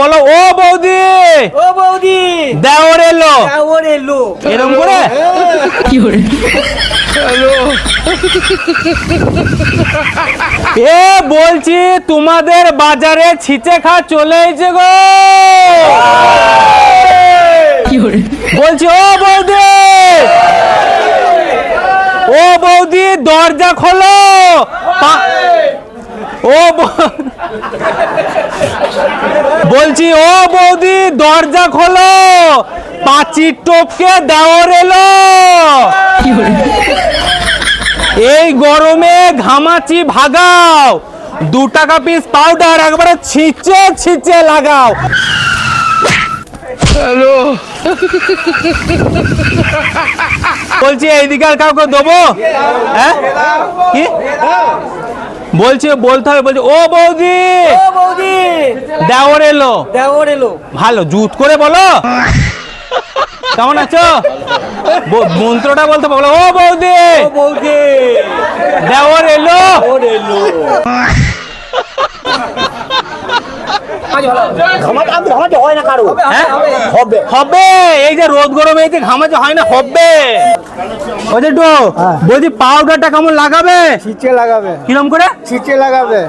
বলো ও বৌদি, ও বৌদি, দেওর এলো, দেওর এলো, এরকম করে কি করে? এ বলছি তোমাদের বাজারে ছিচে খা চলে এসেছে গো। কি করে? বলছি ও বৌদি, ও বৌদি দরজা খোলো। ও বলছি ও বৌদি দরজা খোলো, পাঁচির টপকে দেওর এলো। কি করে? এই গরমে ঘামাচি ভাগাও, 2 টাকা পিস পাউডার একবারে ছিঁচে ছিঁচে লাগাও। হ্যালো, বলছি এইদিকে আর কাউকে দেবো? হ্যাঁ কি বলছি, বলতে হবে। বলছি ও বৌদি, ও বৌদি, দেওর এলো। দেওর এলো। ভালো জুত করে বলো। কেমন আছো? মন্ত্রটা বলতে বলো ও বৌদি, ও বৌদি, দেওর এলো। দেওর এলো। ঘামাতে হয় না কারো। হ্যাঁ হবে। হবে, এই যে রোদ গরমে এই যে ঘামাচে হয় না, হবে। ওই যে একটু বলছি পাউডারটা কেমন লাগাবে? ছিচে লাগাবে। কিরম করে? ছিচে লাগাবে।